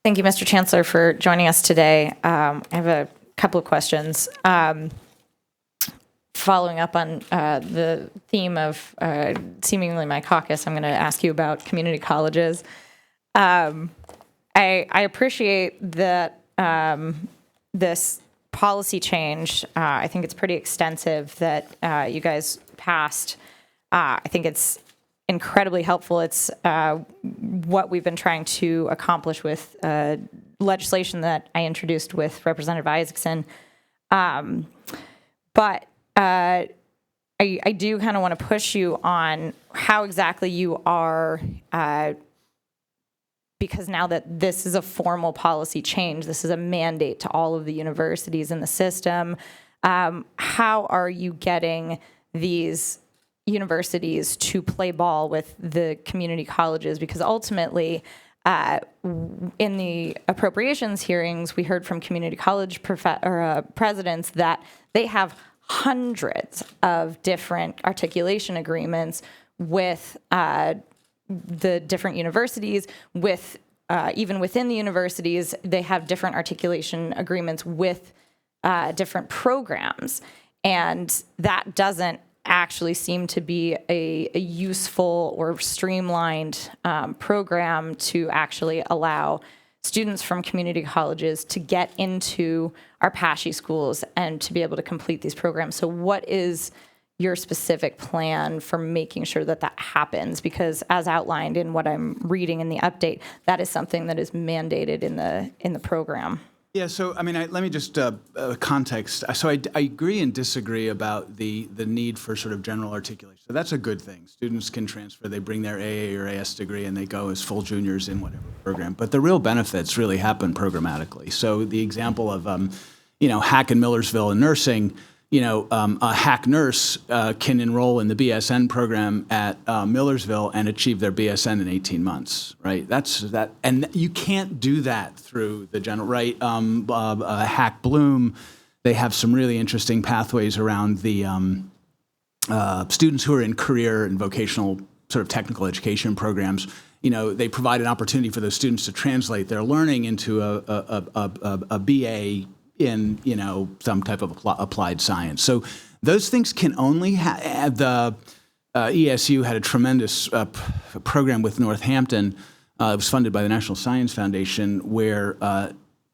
Thank you, Mr. Chancellor, for joining us today. I have a couple of questions. Following up on the theme of seemingly my caucus, I'm going to ask you about community colleges. I appreciate that this policy change. I think it's pretty extensive that you guys passed. I think it's incredibly helpful. It's what we've been trying to accomplish with legislation that I introduced with Representative Isaacson. But I do kind of want to push you on how exactly you are, because now that this is a formal policy change, this is a mandate to all of the universities in the system, how are you getting these universities to play ball with the community colleges? Because ultimately, in the appropriations hearings, we heard from community college presidents that they have hundreds of different articulation agreements with the different universities. With even within the universities, they have different articulation agreements with different programs, and that doesn't actually seem to be a useful or streamlined program to actually allow students from community colleges to get into our PASHE schools and to be able to complete these programs. So what is your specific plan for making sure that that happens? Because as outlined in what I'm reading in the update, that is something that is mandated in the program. Yeah, so I mean, let me just context. So I agree and disagree about the need for sort of general articulation. So that's a good thing. Students can transfer; they bring their AA or AS degree, and they go as full juniors in whatever program. But the real benefits really happen programmatically. So the example of, Hack and Millersville in nursing. A Hack nurse can enroll in the BSN program at Millersville and achieve their BSN in 18 months, right? That's that, and you can't do that through the general, right? Hack Bloom, they have some really interesting pathways around the students who are in career and vocational sort of technical education programs. They provide an opportunity for those students to translate their learning into a BA in some type of applied science. So those things can only the ESU had a tremendous program with Northampton. It was funded by the National Science Foundation, where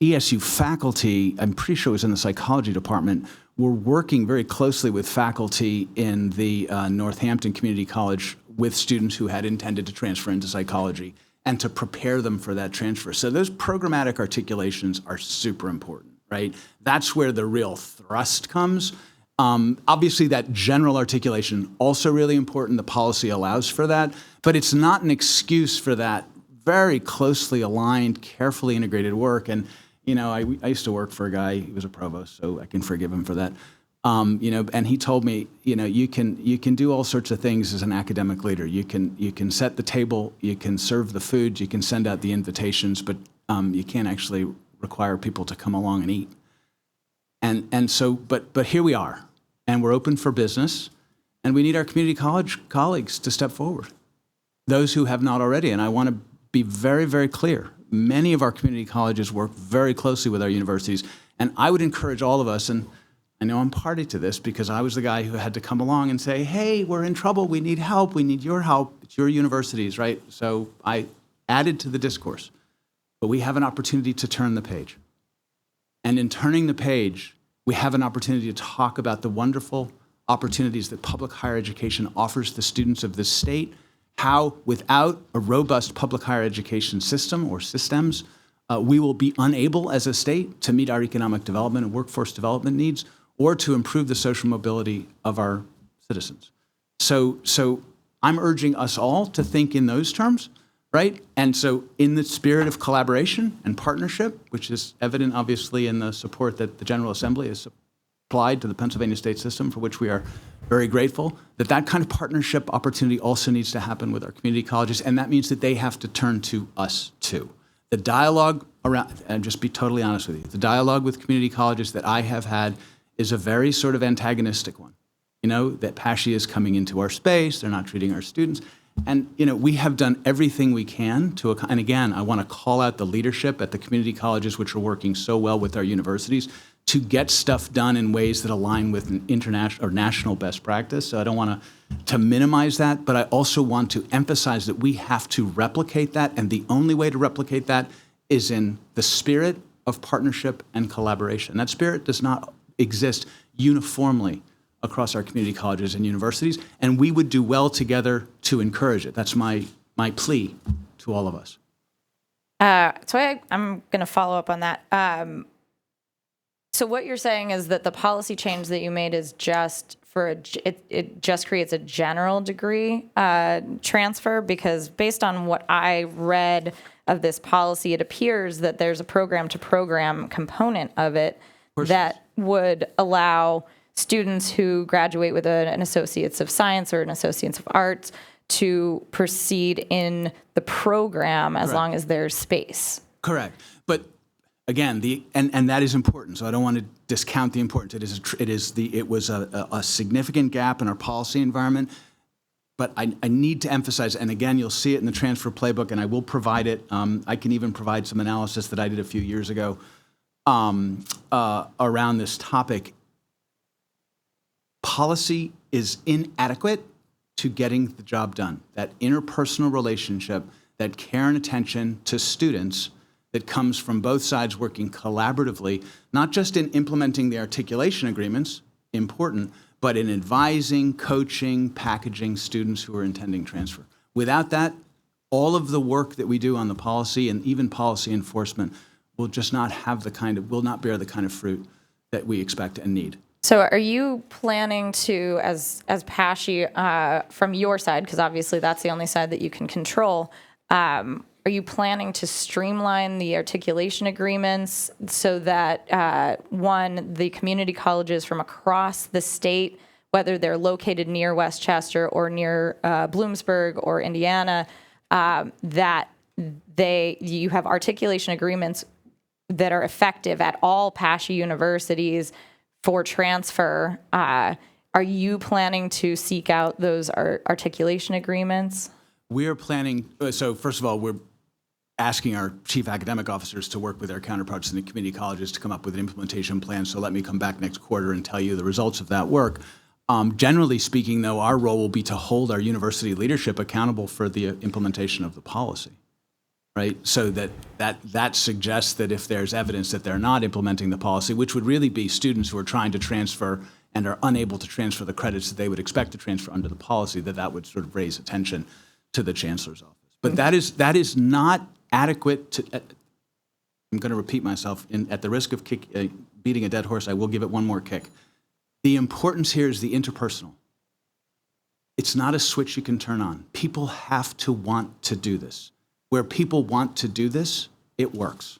ESU faculty, I'm pretty sure it was in the psychology department, were working very closely with faculty in the Northampton Community College with students who had intended to transfer into psychology and to prepare them for that transfer. So those programmatic articulations are super important. Right? That's where the real thrust comes. Obviously, that general articulation also really important. The policy allows for that, but it's not an excuse for that very closely aligned, carefully integrated work. And I used to work for a guy. He was a provost, so I can forgive him for that. And he told me, you can do all sorts of things as an academic leader. You can set the table, you can serve the food, you can send out the invitations, but you can't actually require people to come along and eat. And so, but here we are, and we're open for business, and we need our community college colleagues to step forward, those who have not already. And I want to be very, very clear. Many of our community colleges work very closely with our universities, and I would encourage all of us, and I know I'm party to this because I was the guy who had to come along and say, hey, we're in trouble, we need help, we need your help, it's your universities, right? So I added to the discourse. But we have an opportunity to turn the page. And in turning the page, we have an opportunity to talk about the wonderful opportunities that public higher education offers the students of this state, how without a robust public higher education system or systems, we will be unable as a state to meet our economic development and workforce development needs or to improve the social mobility of our citizens. So I'm urging us all to think in those terms. Right? And so in the spirit of collaboration and partnership, which is evident obviously in the support that the General Assembly has applied to the Pennsylvania state system, for which we are very grateful, that kind of partnership opportunity also needs to happen with our community colleges, and that means that they have to turn to us too. The dialogue around, and just be totally honest with you, the dialogue with community colleges that I have had is a very sort of antagonistic one. That PASHE is coming into our space, they're not treating our students. And, we have done everything we can and again, I want to call out the leadership at the community colleges, which are working so well with our universities, to get stuff done in ways that align with an international or national best practice. So I don't want to minimize that, but I also want to emphasize that we have to replicate that, and the only way to replicate that is in the spirit of partnership and collaboration. That spirit does not exist uniformly across our community colleges and universities, and we would do well together to encourage it. That's my plea to all of us. So I'm going to follow up on that. So what you're saying is that the policy change that you made is just it just creates a general degree transfer, because based on what I read of this policy, it appears that there's a program to program component of it that would allow students who graduate with an Associates of Science or an Associates of Arts to proceed in the program as long as there's space. Correct. But again, and that is important. So I don't want to discount the importance. It was a significant gap in our policy environment. But I need to emphasize, and again, you'll see it in the transfer playbook, and I will provide it. I can even provide some analysis that I did a few years ago around this topic. Policy is inadequate to getting the job done. That interpersonal relationship, that care and attention to students that comes from both sides working collaboratively, not just in implementing the articulation agreements, important, but in advising, coaching, packaging students who are intending transfer. Without that, all of the work that we do on the policy and even policy enforcement will just not will not bear the kind of fruit that we expect and need. So are you planning to, as PASHE, from your side, because obviously that's the only side that you can control, are you planning to streamline the articulation agreements so that, the community colleges from across the state, whether they're located near Westchester or near Bloomsburg or Indiana, that you have articulation agreements that are effective at all PASHE universities for transfer? Are you planning to seek out those articulation agreements? We are planning, so first of all, we're asking our chief academic officers to work with their counterparts in the community colleges to come up with an implementation plan. So let me come back next quarter and tell you the results of that work. Generally speaking, though, our role will be to hold our university leadership accountable for the implementation of the policy, right? So that suggests that if there's evidence that they're not implementing the policy, which would really be students who are trying to transfer and are unable to transfer the credits that they would expect to transfer under the policy, that would sort of raise attention to the chancellor's office. But that is not adequate to, I'm going to repeat myself, at the risk of beating a dead horse, I will give it one more kick. The importance here is the interpersonal. It's not a switch you can turn on. People have to want to do this. Where people want to do this, it works.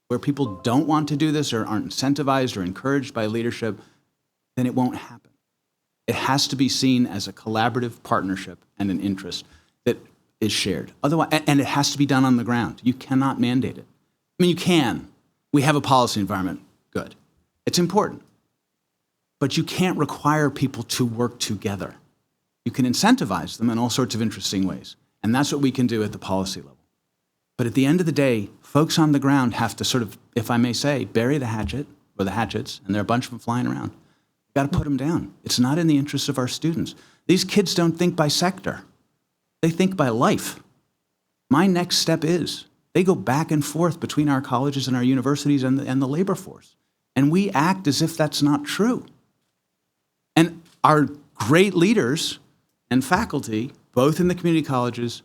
Where people don't want to do this or aren't incentivized or encouraged by leadership, then it won't happen. It has to be seen as a collaborative partnership and an interest that is shared. Otherwise, and it has to be done on the ground. You cannot mandate it. I mean, you can. We have a policy environment. Good. It's important. But you can't require people to work together. You can incentivize them in all sorts of interesting ways. And that's what we can do at the policy level. But at the end of the day, folks on the ground have to sort of, if I may say, bury the hatchet or the hatchets, and there are a bunch of them flying around. You've got to put them down. It's not in the interest of our students. These kids don't think by sector. They think by life. My next step is they go back and forth between our colleges and our universities and the labor force. And we act as if that's not true. And our great leaders and faculty, both in the community colleges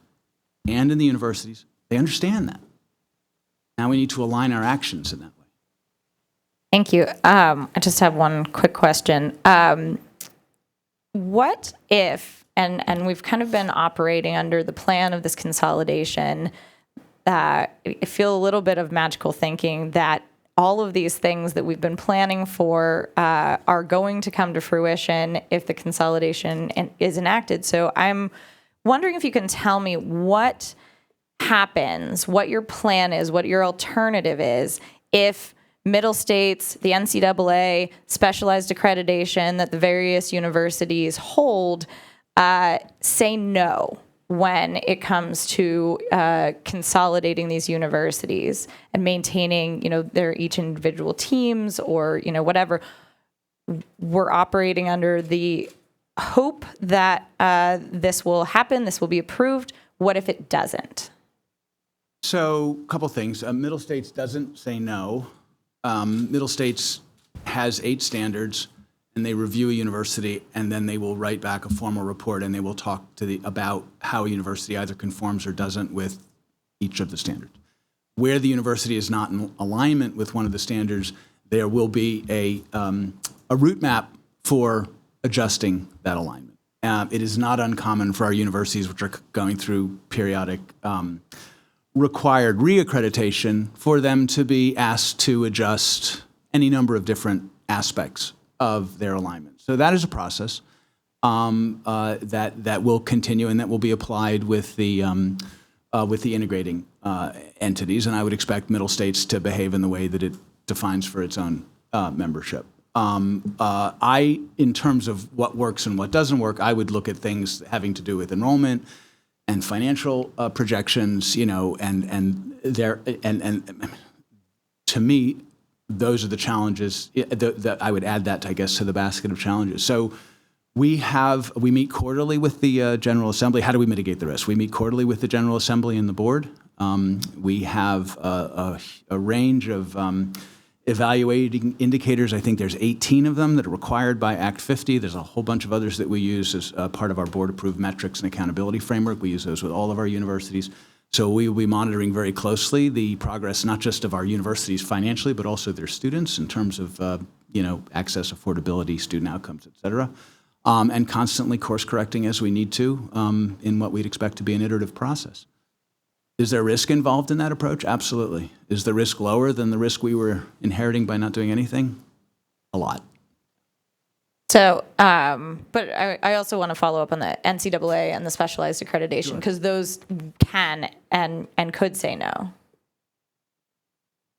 and in the universities, they understand that. Now we need to align our actions in that way. Thank you. I just have one quick question. What if, and we've kind of been operating under the plan of this consolidation, I feel a little bit of magical thinking that all of these things that we've been planning for are going to come to fruition if the consolidation is enacted. So I'm wondering if you can tell me what happens, what your plan is, what your alternative is, if Middle States, the NCAA, specialized accreditation that the various universities hold say no when it comes to consolidating these universities and maintaining, their each individual teams or, whatever. We're operating under the hope that this will happen, this will be approved. What if it doesn't? So a couple things. Middle States doesn't say no. Middle States has 8 standards, and they review a university, and then they will write back a formal report, and they will talk about how a university either conforms or doesn't with each of the standards. Where the university is not in alignment with one of the standards, there will be a route map for adjusting that alignment. It is not uncommon for our universities, which are going through periodic required reaccreditation, for them to be asked to adjust any number of different aspects of their alignment. So that is a process that will continue and that will be applied with the integrating entities. And I would expect Middle States to behave in the way that it defines for its own membership. In terms of what works and what doesn't work, I would look at things having to do with enrollment and financial projections, and to me, those are the challenges that I would add that, I guess, to the basket of challenges. So we meet quarterly with the General Assembly. How do we mitigate the risk? We meet quarterly with the General Assembly and the board. We have a range of evaluating indicators. I think there's 18 of them that are required by Act 50. There's a whole bunch of others that we use as part of our board-approved metrics and accountability framework. We use those with all of our universities. So we will be monitoring very closely the progress, not just of our universities financially, but also their students in terms of access, affordability, student outcomes, et cetera, and constantly course-correcting as we need to in what we'd expect to be an iterative process. Is there risk involved in that approach? Absolutely. Is the risk lower than the risk we were inheriting by not doing anything? A lot. So, but I also want to follow up on the NCAA and the specialized accreditation, because those can and could say no.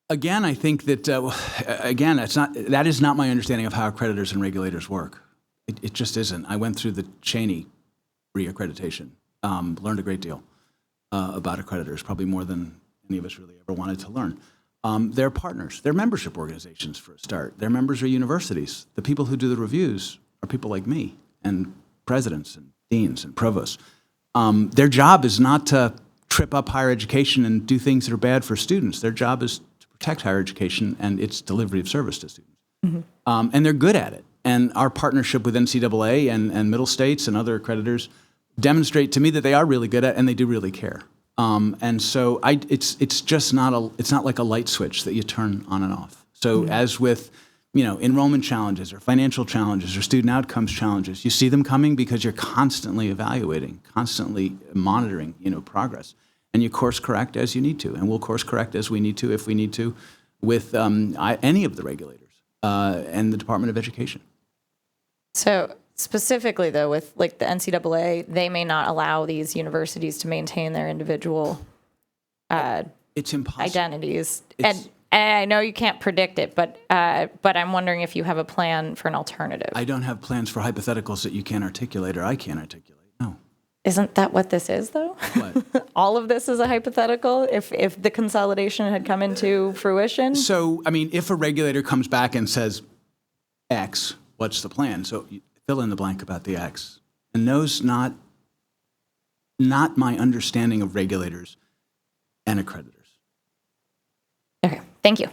Again, I think that, that is not my understanding of how accreditors and regulators work. It just isn't. I went through the Cheney reaccreditation, learned a great deal about accreditors, probably more than any of us really ever wanted to learn. They're partners. They're membership organizations for a start. Their members are universities. The people who do the reviews are people like me and presidents and deans and provosts. Their job is not to trip up higher education and do things that are bad for students. Their job is to protect higher education and its delivery of service to students. Mm-hmm. And they're good at it. And our partnership with NCAA and Middle States and other accreditors demonstrate to me that they are really good at it and they do really care. And so it's just not it's not like a light switch that you turn on and off. So as with, enrollment challenges or financial challenges or student outcomes challenges, you see them coming because you're constantly evaluating, constantly monitoring, progress. And you course correct as you need to. And we'll course correct as we need to, if we need to, with any of the regulators and the Department of Education. So specifically, though, with like the NCAA, they may not allow these universities to maintain their individual it's impossible. Identities. And I know you can't predict it, but I'm wondering if you have a plan for an alternative. I don't have plans for hypotheticals that you can't articulate or I can't articulate. No. Isn't that what this is, though? What? All of this is a hypothetical if the consolidation had come into fruition? So, if a regulator comes back and says X, what's the plan? So fill in the blank about the X. And those not my understanding of regulators and accreditors. Okay, thank you.